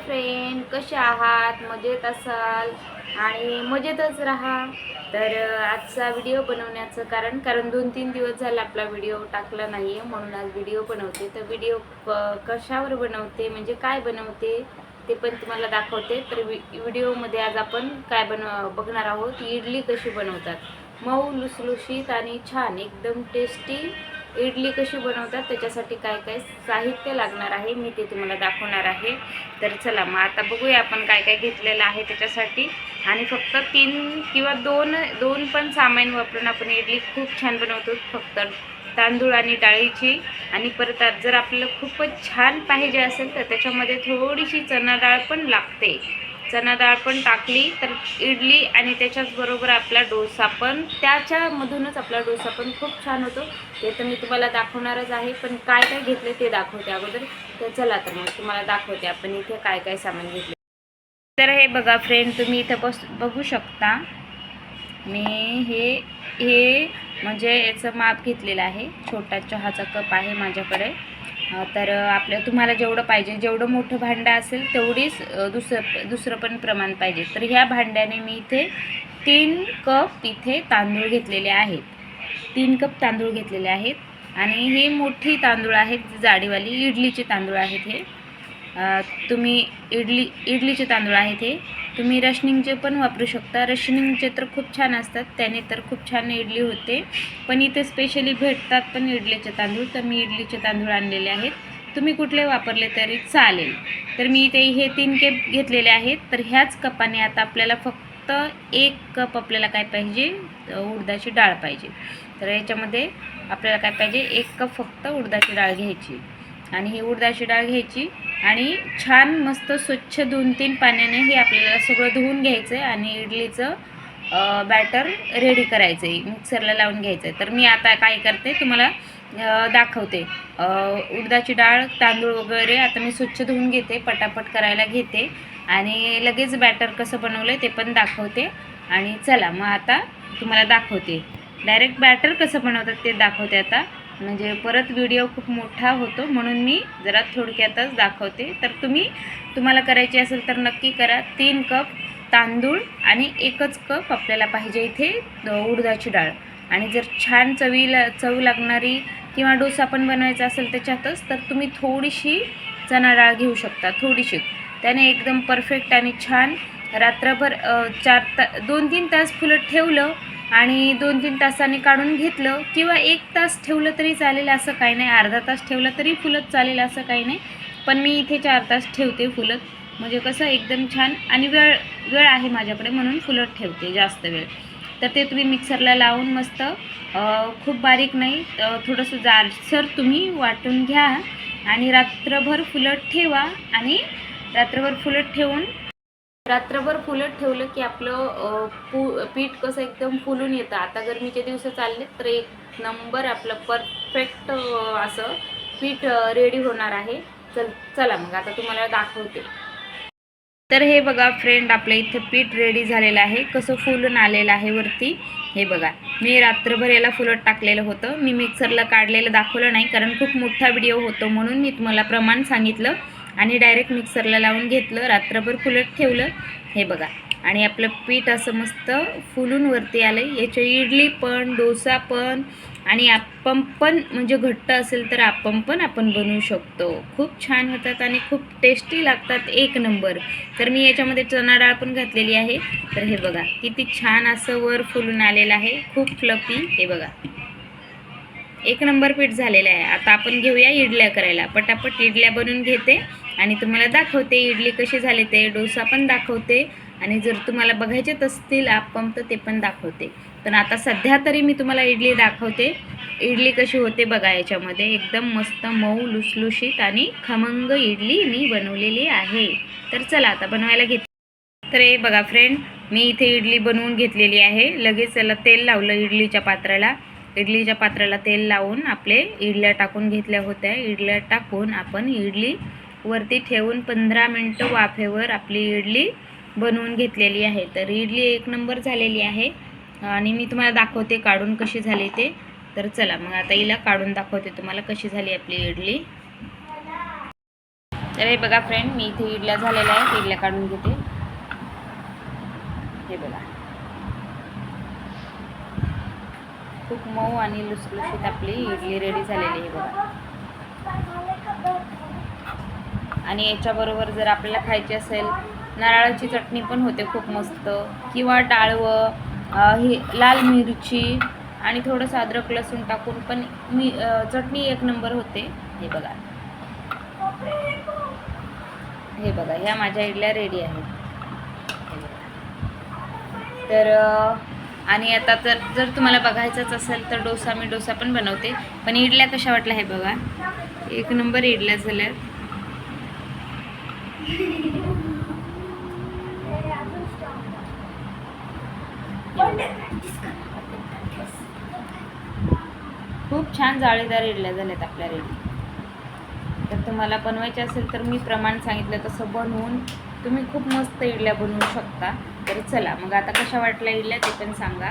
Friend, कसे आहात? मजेत असाल आणि मजेतच राहा. तर आजचा व्हिडिओ बनवण्याचं कारण 2-3 दिवस झाला आपला व्हिडिओ टाकला नाही आहे, म्हणून आज व्हिडिओ बनवते. तर व्हिडिओ कशावर बनवते म्हणजे काय बनवते ते पण तुम्हाला दाखवते. तर व्हिडिओमध्ये आज आपण काय बघणार आहोत, इडली कशी बनवतात, मऊ लुसलुशीत आणि छान एकदम टेस्टी इडली कशी बनवतात, त्याच्यासाठी काय काय साहित्य लागणार आहे मी ते तुम्हाला दाखवणार आहे. तर चला मग आता बघूया आपण काय काय घेतलेलं आहे त्याच्यासाठी. आणि फक्त 3 किंवा 2 पण सामान वापरून आपण इडली खूप छान बनवतो, फक्त तांदूळ आणि डाळीची. आणि परत जर आपल्याला खूपच छान पाहिजे असेल तर त्याच्यामध्ये थोडीशी चणा डाळ पण लागते. चणा डाळ पण टाकली तर इडली आणि त्याच्याचबरोबर आपला डोसा पण, त्याच्यामधूनच आपला डोसा पण खूप छान होतो. ते तर मी तुम्हाला दाखवणारच आहे, पण काय काय घेतले ते दाखवते अगोदर. तर चला तर मग तुम्हाला दाखवते आपण इथे काय काय सामान घेतले. तर हे बघा फ्रेंड, तुम्ही इथं बघू शकता. मी हे म्हणजे याचं माप घेतलेलं आहे. छोटा चहाचा कप आहे माझ्याकडे. तर तुम्हाला जेवढं पाहिजे, जेवढं मोठं भांडं असेल तेवढीच दुसरं पण प्रमाण पाहिजे. तर ह्या भांड्याने मी इथे 3 कप इथे तांदूळ घेतलेले आहेत. 3 कप तांदूळ घेतलेले आहेत. आणि हे मोठी तांदूळ आहेत, जाडीवाली इडलीचे तांदूळ आहेत हे. तुम्ही इडलीचे तांदूळ आहेत हे. तुम्ही रशनिंगचे पण वापरू शकता. रशनिंगचे तर खूप छान असतात, त्याने तर खूप छान इडली होते. पण इथे स्पेशली भेटतात पण इडलीचे तांदूळ, तर मी इडलीचे तांदूळ आणलेले आहेत. तुम्ही कुठले वापरले तरी चालेल. तर मी इथे हे 3 कप घेतलेले आहेत. तर ह्याच कपाने आता आपल्याला फक्त 1 कप आपल्याला काय पाहिजे, उडदाची डाळ पाहिजे. तर याच्यामध्ये आपल्याला काय पाहिजे, 1 कप फक्त उडदाची डाळ घ्यायची. आणि ही उडदाची डाळ घ्यायची आणि छान मस्त स्वच्छ 2-3 पाण्याने हे आपल्याला सगळं धुवून घ्यायचं आहे. आणि इडलीचं बॅटर रेडी करायचं आहे, मिक्सरला लावून घ्यायचं आहे. तर मी आता काय करते तुम्हाला दाखवते. उडदाची डाळ, तांदूळ वगैरे आता मी स्वच्छ धुवून घेते, पटापट करायला घेते आणि लगेच बॅटर कसं बनवलं आहे ते पण दाखवते. आणि चला मग आता तुम्हाला दाखवते, डायरेक्ट बॅटर कसं बनवतात ते दाखवते आता. म्हणजे परत व्हिडिओ खूप मोठा होतो, म्हणून मी जरा थोडक्यातच दाखवते. तर तुम्हाला करायची असेल तर नक्की करा. 3 कप तांदूळ आणि 1च कप आपल्याला पाहिजे इथे उडदाची डाळ. आणि जर छान चव लागणारी किंवा डोसा पण बनवायचा असेल त्याच्यातच, तर तुम्ही थोडीशी चणा डाळ घेऊ शकता, थोडीशी. त्याने एकदम परफेक्ट आणि छान रात्रभर 2-3 तास फुलत ठेवलं आणि 2-3 तासांनी काढून घेतलं, किंवा 1 तास ठेवलं तरी चालेल, असं काही नाही. अर्धा तास ठेवलं तरी फुलत चालेल, असं काही नाही. पण मी इथे 4 तास ठेवते फुलत, म्हणजे कसं एकदम छान. आणि वेळ आहे माझ्याकडे म्हणून फुलत ठेवते जास्त वेळ. तर ते तुम्ही मिक्सरला लावून मस्त, खूप बारीक नाही, थोडंसं जाडसर तुम्ही वाटून घ्या. आणि रात्रभर फुलत ठेवा. आणि रात्रभर फुलत ठेवलं की आपलं पीठ कसं एकदम फुलून येतं. आता गरमीचे दिवस चालले तर 1 नंबर आपलं परफेक्ट असं पीठ रेडी होणार आहे. चला मग आता तुम्हाला दाखवते. तर हे बघा फ्रेंड, आपलं इथं पीठ रेडी झालेलं आहे. कसं फुलून आलेलं आहे वरती, हे बघा. मी रात्रभर याला फुलत टाकलेलं होतं. मी मिक्सरला काढलेलं दाखवलं नाही, कारण खूप मोठा व्हिडिओ होतो, म्हणून मी तुम्हाला प्रमाण सांगितलं आणि डायरेक्ट मिक्सरला लावून घेतलं, रात्रभर फुलत ठेवलं. हे बघा. आणि आपलं पीठ असं मस्त फुलून वरती आलं. याची इडली पण, डोसा पण आणि आप्पम पण, म्हणजे घट्ट असेल तर आप्पम पण आपण बनवू शकतो. खूप छान होतात आणि खूप टेस्टी लागतात, 1 नंबर. तर मी याच्यामध्ये चणा डाळ पण घातलेली आहे. तर हे बघा किती छान असं वर फुलून आलेलं आहे, खूप फ्लफी. हे बघा 1 नंबर पीठ झालेलं आहे. आता आपण घेऊया इडल्या करायला. पटापट इडल्या बनवून घेते आणि तुम्हाला दाखवते इडली कशी झाली ते, डोसा पण दाखवते. आणि जर तुम्हाला बघायचेच असतील आप्पम तर ते पण दाखवते. पण आता सध्या तरी मी तुम्हाला इडली दाखवते. इडली कशी होते बघा. याच्यामध्ये एकदम मस्त मऊ लुसलुशीत आणि खमंग इडली मी बनवलेली आहे. तर चला आता बनवायला घेते. तर हे बघा फ्रेंड, मी इथे इडली बनवून घेतलेली आहे. लगेच त्याला तेल लावलं इडलीच्या पात्राला तेल लावून आपले इडल्या टाकून घेतल्या होत्या. इडल्या टाकून आपण इडली वरती ठेवून 15 मिनटं वाफेवर आपली इडली बनवून घेतलेली आहे. तर इडली 1 नंबर झालेली आहे आणि मी तुम्हाला दाखवते काढून कशी झाली ते. तर चला मग आता हिला काढून दाखवते तुम्हाला कशी झाली आपली इडली. तर हे बघा फ्रेंड, मी इथे इडल्या झालेल्या आहेत, इडल्या काढून घेते. हे बघा, खूप मऊ आणि लुसलुशीत आपली इडली रेडी झालेली आहे बघा. आणि याच्याबरोबर जर आपल्याला खायची असेल, नारळाची चटणी पण होते खूप मस्त, किंवा डाळवं, ही लाल मिरची आणि थोडंसं अद्रक लसूण टाकून पण चटणी एक नंबर होते. हे बघा, हे बघा, ह्या माझ्या इडल्या रेडी आहेत. तर आणि आता जर तुम्हाला बघायचंच असेल तर मी डोसा पण बनवते. पण इडल्या कशा वाटल्या हे बघा, एक नंबर इडल्या झाल्या. खूप छान जाळीदार इडल्या झाल्यात आपल्या रेडी. तर तुम्हाला बनवायचे असेल तर मी प्रमाण सांगितलं तसं बनवून तुम्ही खूप मस्त इडल्या बनवू शकता. तर चला मग आता कशा वाटल्या इडल्या ते पण सांगा.